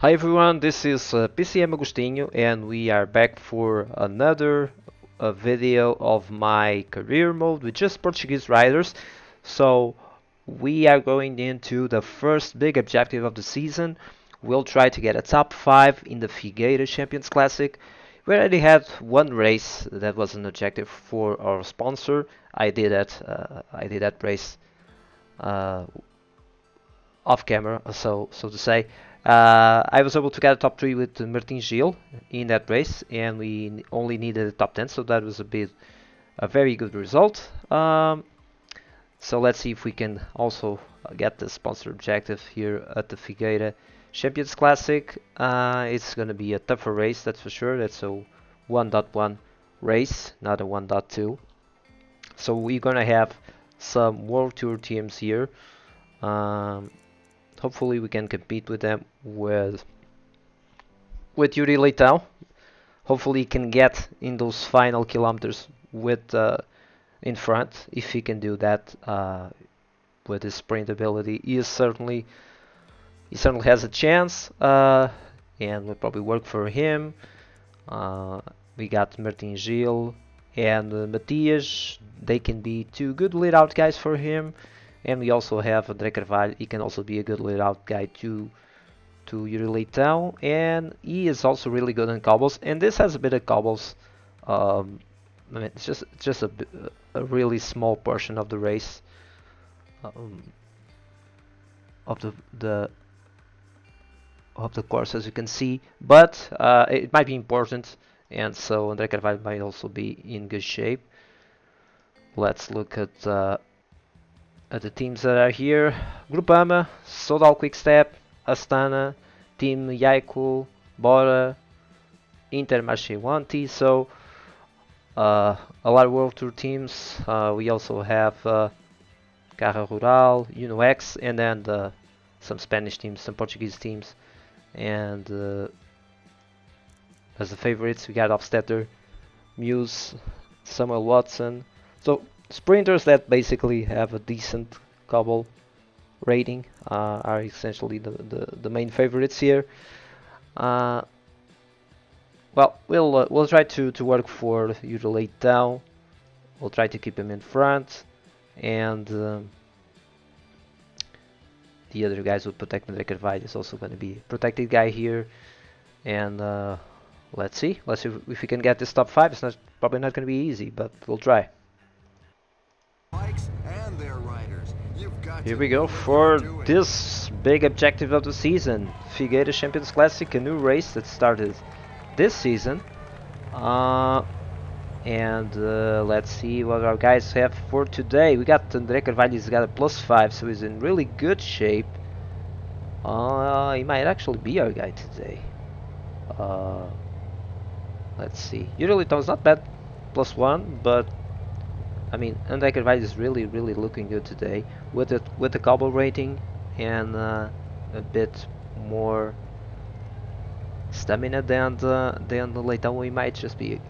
Hi everyone, this is Pcm.Agostinho and we are back for another video of my career mode with just Portuguese riders. So we are going into the first big objective of the season. We'll try to get a top 5 in the Figueira Champions Classic. We already had one race that was an objective for our sponsor. I did that race uh, off camera, so to say. I was able to get a top 3 with Martin Gil in that race, and we only needed a top 10, so that was a very good result. So let's see if we can also get the sponsor objective here at the Figueira Champions Classic. It's going to be a tougher race, that's for sure. That's a 1.1 race, not a 1.2. So we're going to have some World Tour teams here. Um, Hopefully we can compete with them with Yuri Leitão. Hopefully he can get in those final kilometers with in front. If he can do that with his sprint ability, he certainly has a chance, and we'll probably work for him. We got Martin Gil and Matias. They can be two good lead out guys for him. And we also have André Carvalho. He can also be a good lead out guy to Yuri Leitão, and he is also really good in cobbles. And this has a bit of cobbles. I mean, it's just a really small portion of the race, um, of the course, as you can see. But it might be important, and so André Carvalho might also be in good shape. Let's look at the teams that are here. Grupama, Sodal Quickstep, Astana, Team Yaiko, Bora, Intermarché Wanty. So a lot of World Tour teams. We also have Carra Rural, UNOX, and then some Spanish teams, some Portuguese teams. And as the favorites, we got Hofstetter, Muse, Samuel Watson. So sprinters that basically have a decent cobble rating are essentially the main favorites here. Well, we'll try to work for you to lay down. We'll try to keep him in front, and the other guys would protect André Carvalho is also going to be a protected guy here. And let's see if we can get this top 5. It's probably not going to be easy, but we'll try. Here we go for this big objective of the season, Figueira Champions Classic, a new race that started this season. And let's see what our guys have for today. We got André Carvalho, he's got a +5, so he's in really good shape. He might actually be our guy today. Let's see. Usually Tom's not bad, +1, but I mean, André Carvalho is really looking good today with the cobble rating and a bit more stamina than the Leitão. We might just be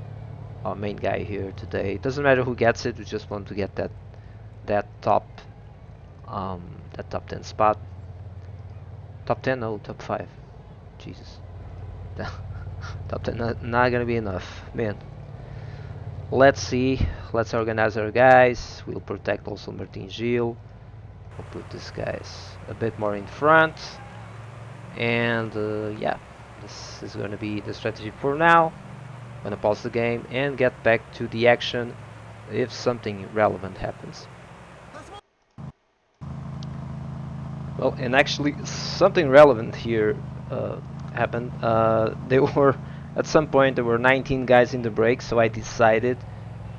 our main guy here today. It doesn't matter who gets it. We just want to get that top 10 spot. Top 10? No, top 5. Jesus. Top 10 not gonna be enough, man. Let's see. Let's organize our guys. We'll protect also Martin Gil. We'll put these guys a bit more in front. And yeah, this is going to be the strategy for now. I'm going to pause the game and get back to the action if something relevant happens. Well, and actually something relevant here happened. At some point there were 19 guys in the break, so I decided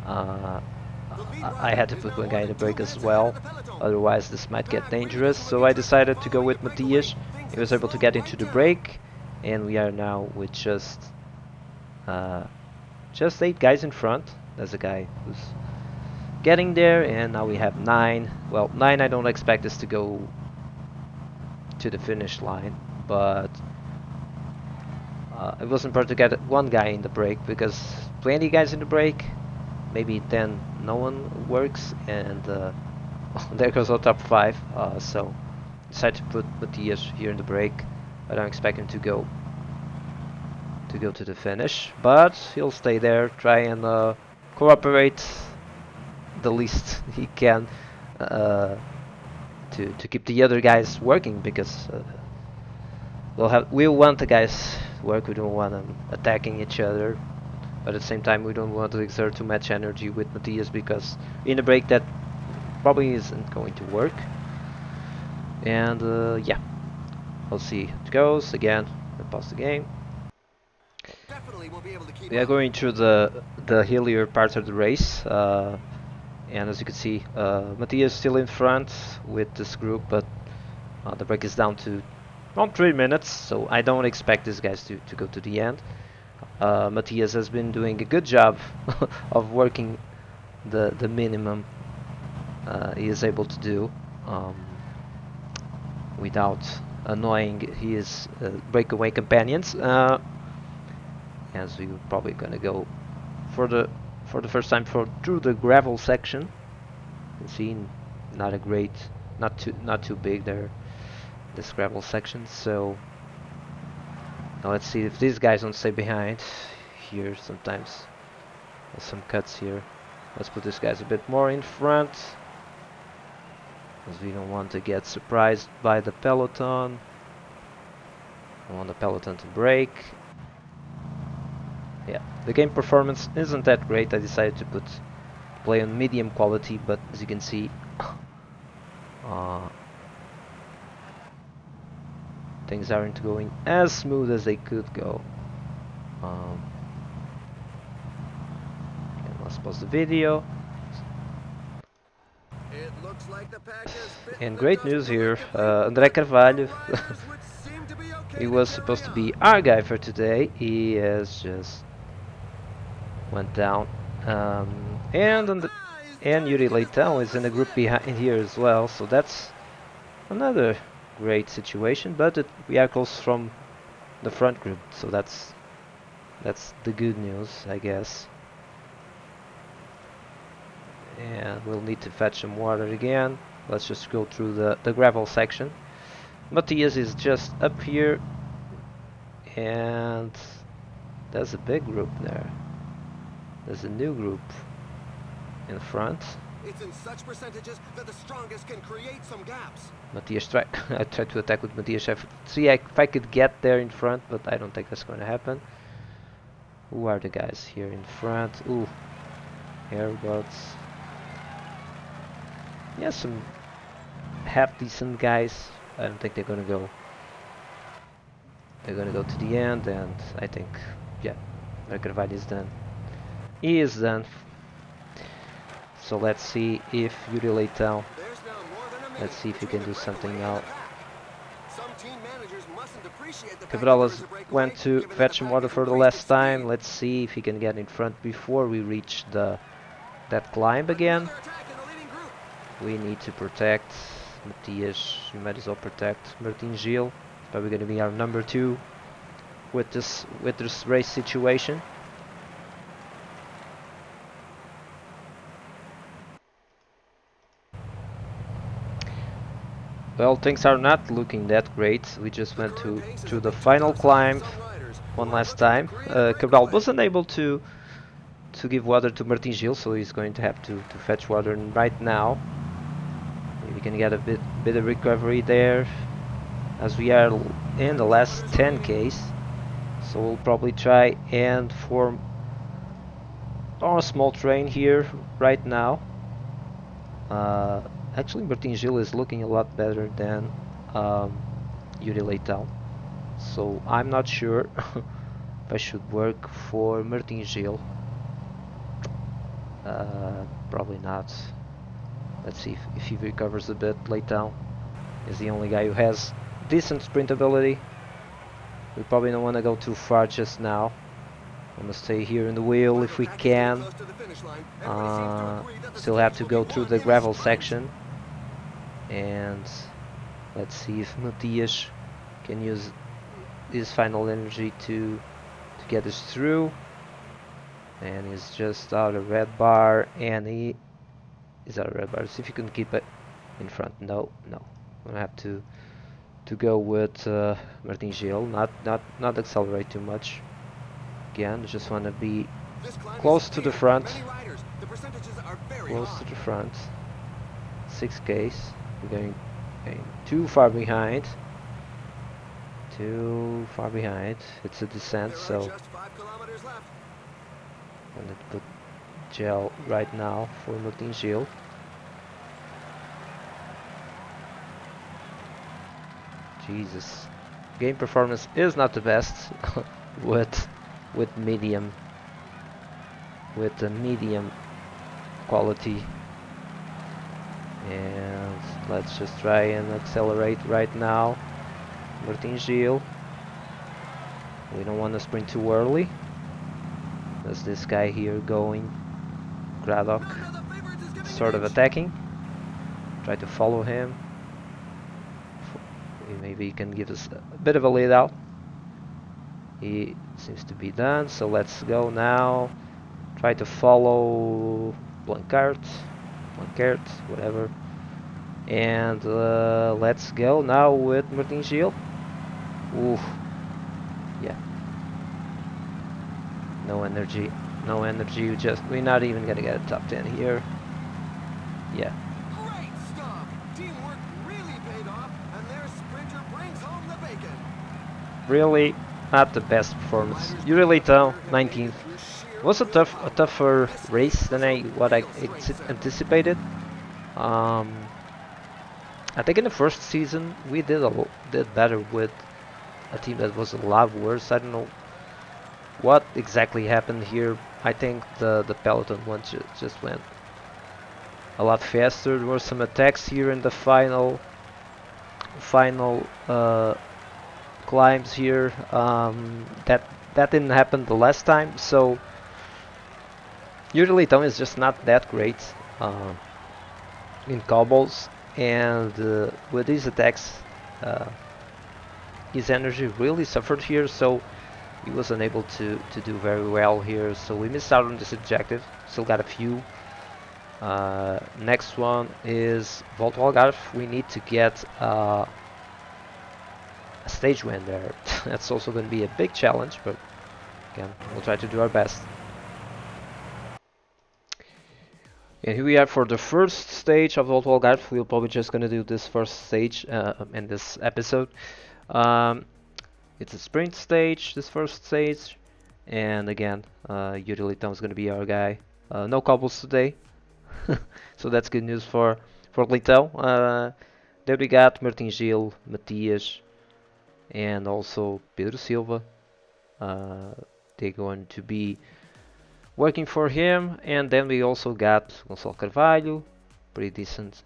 I had to put one guy in the break as well, otherwise this might get dangerous. So I decided to go with Matias. He was able to get into the break, and we are now with just 8 guys in front. There's a guy who's getting there, and now we have 9. Well, 9 I don't expect this to go to the finish line, but it was important to get one guy in the break, because 20 guys in the break, maybe 10 no one works, and there goes our top 5. So decided to put Matias here in the break. I don't expect him to go to the finish, but he'll stay there, try and cooperate the least he can to keep the other guys working, because we want the guys to work. We don't want them attacking each other, but at the same time we don't want to exert too much energy with Matthias, because in a break that probably isn't going to work. And yeah, we'll see how it goes. Again, I pause the game. We are going through the hillier part of the race, and as you can see, Matthias is still in front with this group, but the break is down to around 3 minutes, so I don't expect these guys to go to the end. Matthias has been doing a good job of working the minimum he is able to do without annoying his breakaway companions. As we're probably gonna go for the first time through the gravel section. You can see not a great, not too big there, this gravel section. So now let's see if these guys don't stay behind. Here sometimes there's some cuts here. Let's put these guys a bit more in front, because we don't want to get surprised by the peloton. I want the peloton to break. Yeah, the game performance isn't that great. I decided to play on medium quality, but as you can see, things aren't going as smooth as they could go. Okay, let's pause the video. And great news here, André Carvalho. He was supposed to be our guy for today. He has just went down, and Yuri Leitão is in the group behind here as well, so that's another great situation. But we are close from the front group, so that's the good news, I guess. And we'll need to fetch some water again. Let's just go through the gravel section. Matthias is just up here, and there's a big group there. There's a new group in front. It's in such percentages that the strongest can create some gaps. Matthias I tried to attack with Matthias. See if I could get there in front, but I don't think that's going to happen. Who are the guys here in front? Ooh, airboats. Yeah, some half decent guys. I don't think they're gonna go. They're gonna go to the end, and I think, yeah, Carvalho is done. He is done. So let's see if Yuri Leitão. Let's see if he can do something now. Cabral went to fetch some water for the last time. Let's see if he can get in front before we reach that climb again. We need to protect Matthias. We might as well protect Martin Gil. It's probably going to be our number 2 with this race situation. Well, things are not looking that great. We just went to the final climb one last time. Cabral wasn't able to give water to Martin Gil, so he's going to have to fetch water right now. Maybe we can get a bit of recovery there, as we are in the last 10Ks. So we'll probably try and form a small train here right now. Actually, Martin Gil is looking a lot better than Yuri Leitão, so I'm not sure if I should work for Martin Gil. Probably not. Let's see if he recovers a bit. Leitão is the only guy who has decent sprint ability. We probably don't want to go too far just now. I'm gonna stay here in the wheel if we can. Still have to go through the gravel section, and let's see if Matthias can use his final energy to get us through. And he's just out of red bar, and he is out of red bar. See if you can keep it in front. No, I'm gonna have to to go with Martin Gil, not accelerate too much. Again, just want to be This climb close is to the scary for front, many riders. The percentages are very close high. to the front. 6Ks. We're going too far behind. Too far behind. It's a descent, There are so just 5 kilometers left. I'm gonna put gel right now for Martin Gil. Jesus, game performance is not the best with medium, with the medium quality. And let's just try and accelerate right now. Martin Gil. We don't want to sprint too early. There's this guy here going. Graddock None of the favorites is giving sort an of inch. attacking. Try to follow him. Maybe he can give us a bit of a lead out. He seems to be done, so let's go now. Try to follow Blancart, whatever. And let's go now with Martin Gil. Oof. Yeah. No energy. No energy. We're not even gonna get a top 10 here. Yeah. Great stop. Teamwork really paid off, and their sprinter brings home the bacon. Really not the best performance. You really tell 19th. Was a tougher race than I anticipated. Um, I think in the first season we did better with a team that was a lot worse. I don't know what exactly happened here. I think the peloton one just went a lot faster. There were some attacks here in the final climbs here. That didn't happen the last time. So usually Tom is just not that great in cobbles, and with these attacks, uh, his energy really suffered here. So he was unable to do very well here. So we missed out on this objective. Still got a few. Next one is Volta Algarve. We need to get a stage win there. That's also going to be a big challenge, but again, we'll try to do our best. And here we are for the first stage of Volta Algarve. We're probably just going to do this first stage in this episode. Um, it's a sprint stage, this first stage, and again, usually Tom's going to be our guy. No cobbles today, so that's good news for Leitão. Then we got Martin Gil, Matias, and also Pedro Silva. They're going to be working for him, and then we also got Gonçalo Carvalho, pretty decent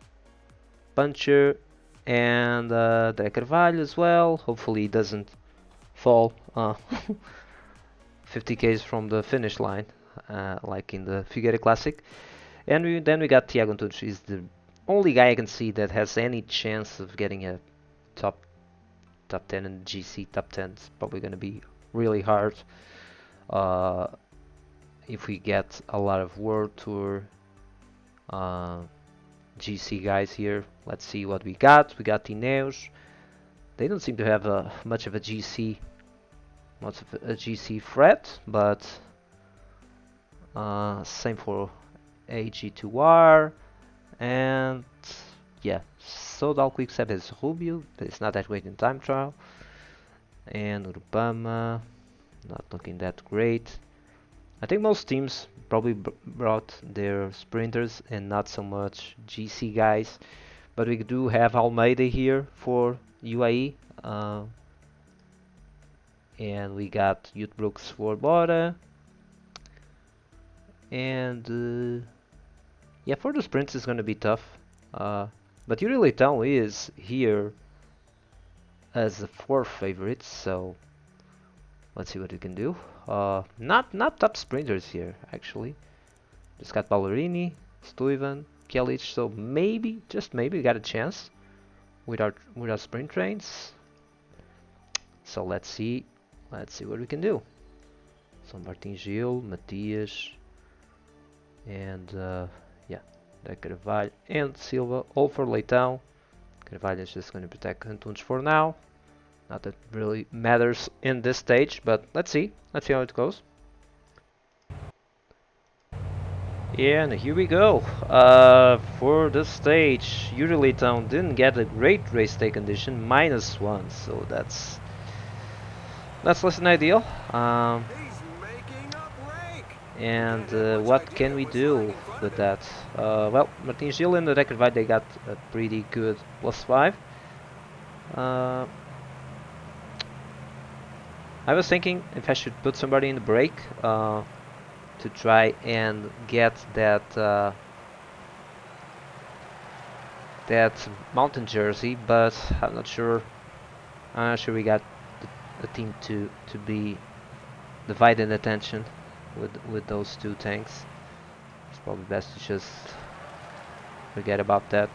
puncher, and André Carvalho as well. Hopefully he doesn't fall 50 k's from the finish line, like in the Figueira Classic. And then we got Tiago Antunes. He's the only guy I can see that has any chance of getting a top 10 in GC. Top 10 is probably going to be really hard. If we get a lot of World Tour GC guys here, let's see what we got. We got Ineos. They don't seem to have much of a GC threat, but same for AG2R, and yeah, Sodal Quickstep is Rubio, but it's not that great in time trial, and Urupama, not looking that great. I think most teams probably brought their sprinters and not so much GC guys, but we do have Almeida here for UAE, and we got Youth Brooks for Bora, and yeah, for the sprints it's gonna be tough, but Yuri Leitão is here as the fourth favorite, so let's see what we can do. Not top sprinters here actually. Just got Ballerini, Stuyven, Kjelic, so maybe, just maybe, we got a chance with our sprint trains. So let's see what we can do. So Martin Gil, Matias, and yeah, De Carvalho and Silva, all for Leitão. Carvalho is just going to protect Antunes for now. Not that really matters in this stage, but let's see. Let's see how it goes. And here we go. For this stage, Yuri Town didn't get a great race day condition, -1, so that's less than ideal. And what can we do with that? Well, Martin Gil and the Record they got a pretty good +5. I was thinking if I should put somebody in the brake to try and get that that mountain jersey, but I'm not sure. I'm not sure we got the team to be divided attention with those two tanks. It's probably best to just forget about that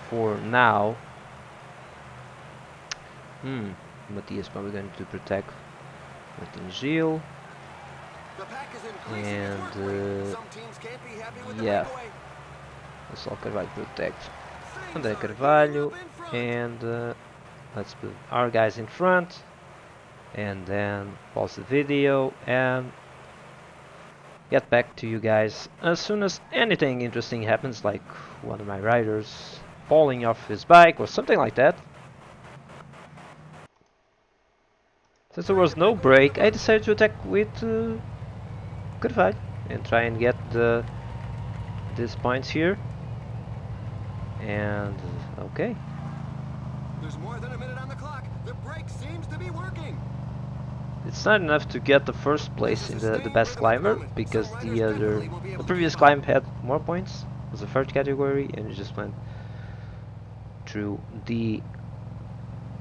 for now. Matthias probably going to protect Martin Gil. And yeah, let's all Carvalho protect André Carvalho, and let's put our guys in front, and then pause the video and get back to you guys as soon as anything interesting happens, like one of my riders falling off his bike or something like that. Since there was no break, I decided to attack with Carvalho and try and get these points here. And okay. There's more than a minute on the clock. The brake seems to be working. It's not enough to get the first place in the best climber, because the previous climb had more points. It was a third category, and it just went through the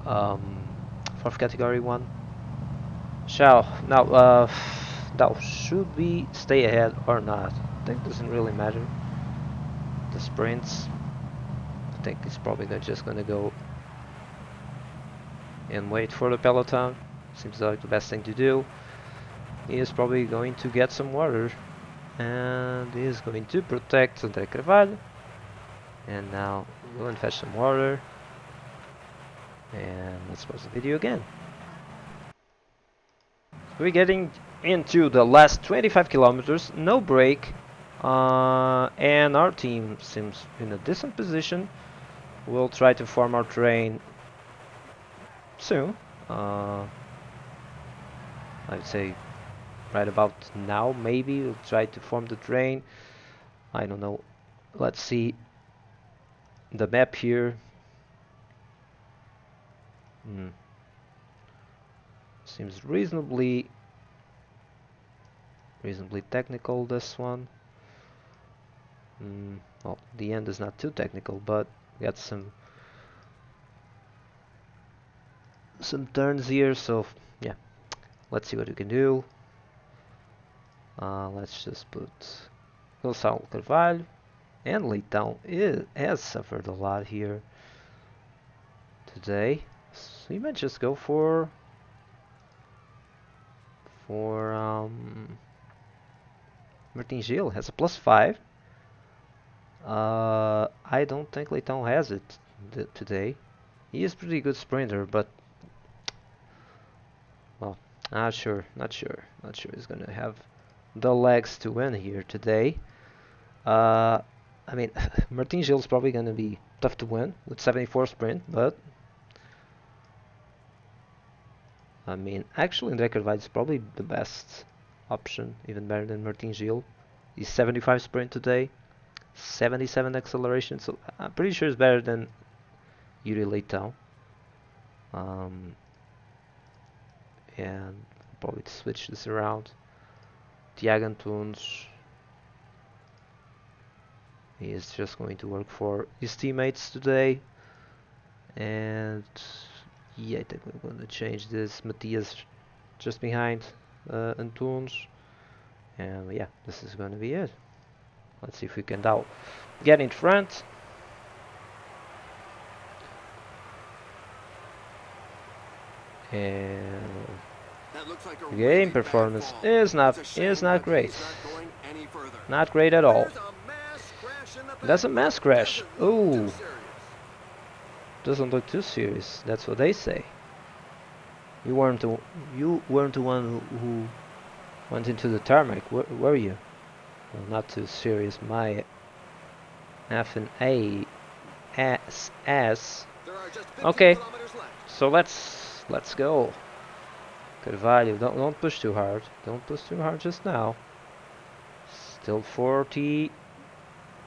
fourth category one. Now should we stay ahead or not? I think it doesn't really matter. The sprints, I think it's probably just gonna go and wait for the peloton. Seems like the best thing to do. He is probably going to get some water, and he is going to protect André Carvalho. And now we'll go and fetch some water, and let's pause the video again. We're getting into the last 25 kilometers, no break, and our team seems in a decent position. We'll try to form our train soon. I'd say right about now, maybe we'll try to form the train. I don't know. Let's see the map here. Seems reasonably technical, this one. Well, the end is not too technical, but we got some turns here, so yeah, let's see what we can do. Let's just put Gonçalo Carvalho, and Leitão has suffered a lot here today, so we might just go for Martin Gil. Has a +5. I don't think Leitão has it today. He is a pretty good sprinter, but well, not sure he's gonna have the legs to win here today. I mean, Martin Gil is probably gonna be tough to win with 74 sprint, but I mean, actually, André Carvalho is probably the best option, even better than Martin Gil. He's 75 sprint today, 77 acceleration, so I'm pretty sure it's better than Yuri Leitão. And probably to switch this around. Tiago Antunes, he is just going to work for his teammates today. And yeah, I think we're going to change this. Matthias just behind Antunes. And yeah, this is going to be it. Let's see if we can now get in front. And game performance is not great. Not great at all. That's a mass crash. Ooh. Doesn't look too serious. That's what they say. You weren't the one who went into the tarmac, were you? Well, not too serious. My F and A S. There are just 15 Okay, kilometers left. so let's go. Carvalho, don't push too hard. Don't push too hard just now. Still 14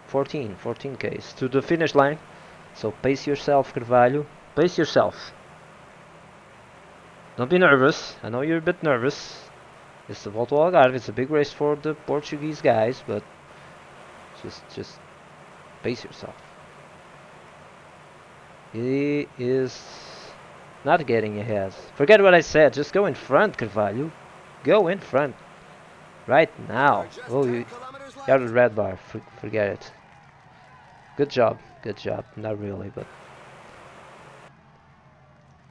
Ks to the finish line. So pace yourself, Carvalho. Pace yourself. Don't be nervous. I know you're a bit nervous. It's the Volta Algarve. It's a big race for the Portuguese guys, but just pace yourself. He is not getting ahead. Forget what I said. Just go in front, Carvalho. Go in front. Right now. Oh, you got a red bar. Forget it. Good job. Good job. Not really, but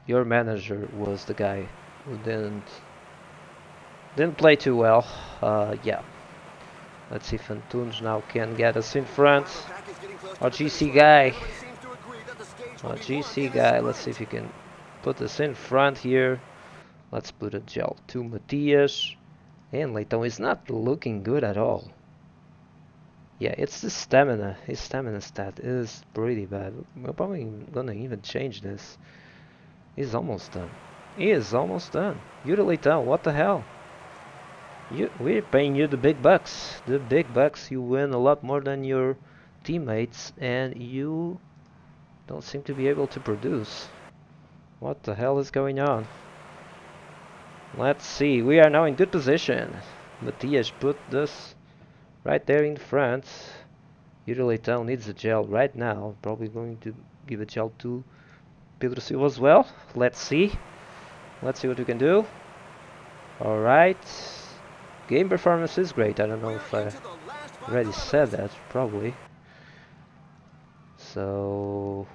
your manager was the guy who didn't play too well. Yeah. Let's see if Antunes now can get us in front. Our GC guy. Our GC guy. Let's see if he can put us in front here. Let's put a gel to Matias. And Leitão is not looking good at all. Yeah, it's the stamina. His stamina stat is pretty bad. We're probably gonna even change this. He's almost done. He is almost done. You're the Leitão, what the hell? We're paying you the big bucks. The big bucks, you win a lot more than your teammates, and you don't seem to be able to produce. What the hell is going on? Let's see. We are now in good position. Matias put this right there in front. Leitão needs a gel right now. Probably going to give a gel to Pedro Silva as well. Let's see. Let's see what we can do. Alright. Game performance is great. I don't know if I already said that. Probably. So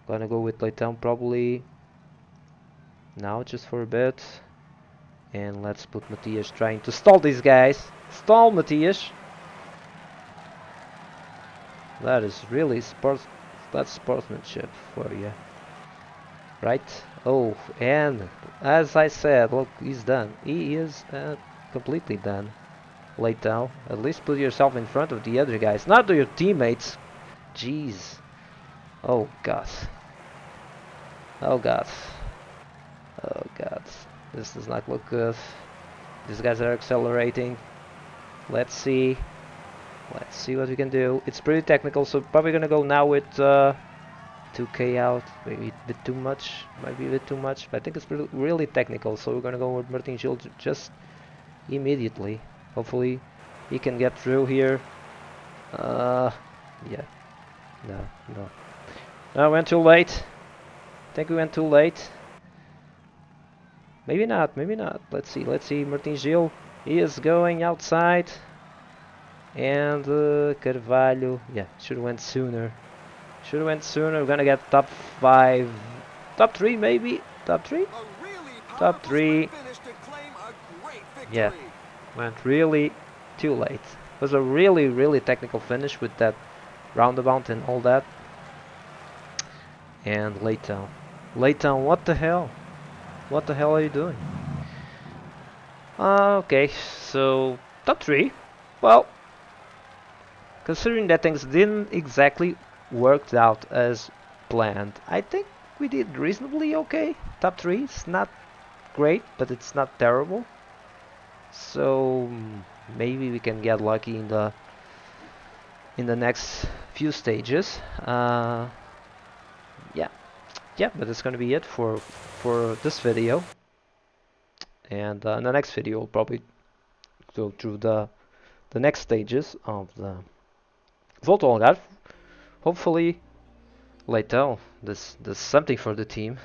gonna go with Leitão probably now just for a bit. And let's put Matias trying to stall these guys. Stall, Matias. That is really that's sportsmanship for you. Right? Oh, and as I said, look, he's done. He is completely done. Leitão. At least put yourself in front of the other guys, not your teammates. Jeez. Oh God. Oh God. Oh God. This does not look good. These guys are accelerating. Let's see. Let's see what we can do. It's pretty technical, so probably gonna go now with 2K out. Maybe a bit too much. Might be a bit too much. But I think it's really technical, so we're gonna go with Martin Gil just immediately. Hopefully he can get through here. Yeah. No. I went too late. I think we went too late. Maybe not. Let's see. Martin Gil, he is going outside. And Carvalho, yeah, should have went sooner. We're gonna get top 5, top 3 maybe, top 3. Top 3. Yeah, went really too late. It was a really technical finish with that roundabout and all that. And Leitão, what the hell? What the hell are you doing? Okay, so top 3. Well, considering that things didn't exactly work out as planned, I think we did reasonably okay. Top 3, it's not great, but it's not terrible. So maybe we can get lucky in the next few stages. Yeah, but that's gonna be it for this video. And in the next video, we'll probably go through the next stages of the Volta Algarve. Hopefully, Leitão, this something for the team.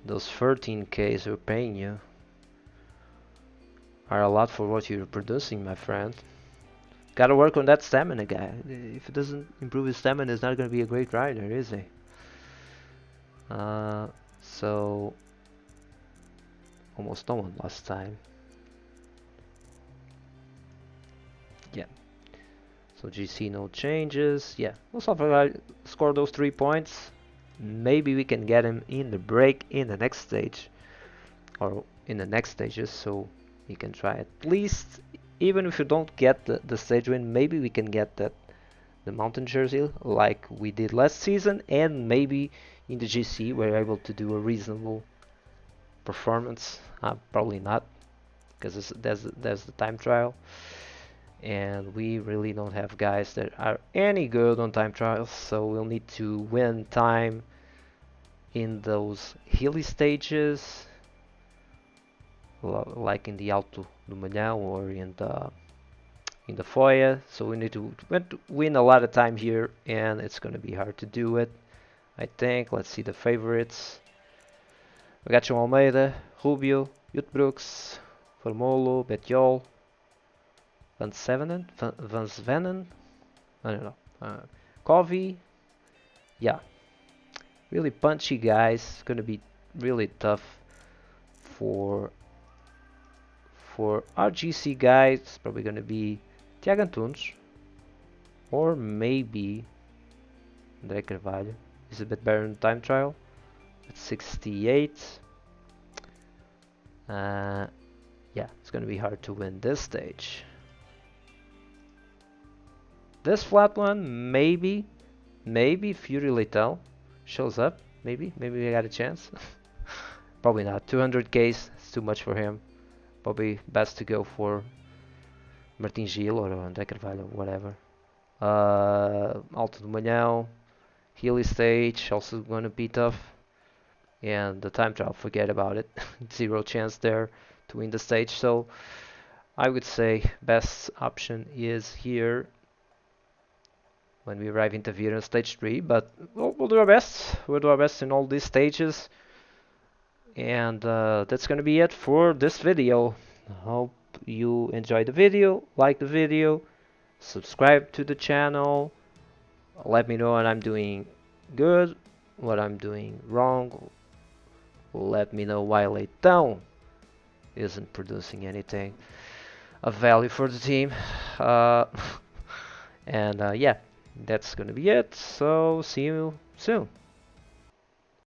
Those 13Ks we're paying you are a lot for what you're producing, my friend. Gotta work on that stamina guy. If it doesn't improve his stamina, he's not gonna be a great rider, is he? So almost no one last time. Yeah. So GC no changes. Yeah, we'll score those 3 points. maybe we can get him in the break in the next stage, or in the next stages, so you can try at least, even if you don't get the stage win, maybe we can get the mountain jersey like we did last season, and maybe in the GC we're able to do a reasonable performance. Probably not, because there's the time trial, and we really don't have guys that are any good on time trials, so we'll need to win time in those hilly stages, like in the Alto do Manhão or in the Foya. So we need to win a lot of time here, and it's going to be hard to do it, I think. Let's see the favorites. We got João Almeida, Rubio, Jut Brooks, Formolo, Betjol, Van Svenen, I don't know, Covey. Yeah, really punchy guys. It's going to be really tough for our GC guys. It's probably going to be Tiago Antunes, or maybe André Carvalho. He's a bit better in time trial at 68. Yeah, it's going to be hard to win this stage. This flat one, maybe Fury Letal shows up. Maybe we got a chance. Probably not. 200Ks, it's too much for him. Probably best to go for Martin Gil or André Carvalho, whatever. Alto do Manhão, Hilly stage, also gonna be tough. And the time trial, forget about it. Zero chance there to win the stage. So I would say best option is here when we arrive in Tavira on stage 3. But we'll do our best. We'll do our best in all these stages. And that's gonna be it for this video. Hope you enjoyed the video, like the video, subscribe to the channel, let me know what I'm doing good, what I'm doing wrong, let me know why Leitão isn't producing anything of value for the team. And yeah, that's gonna be it, so see you soon.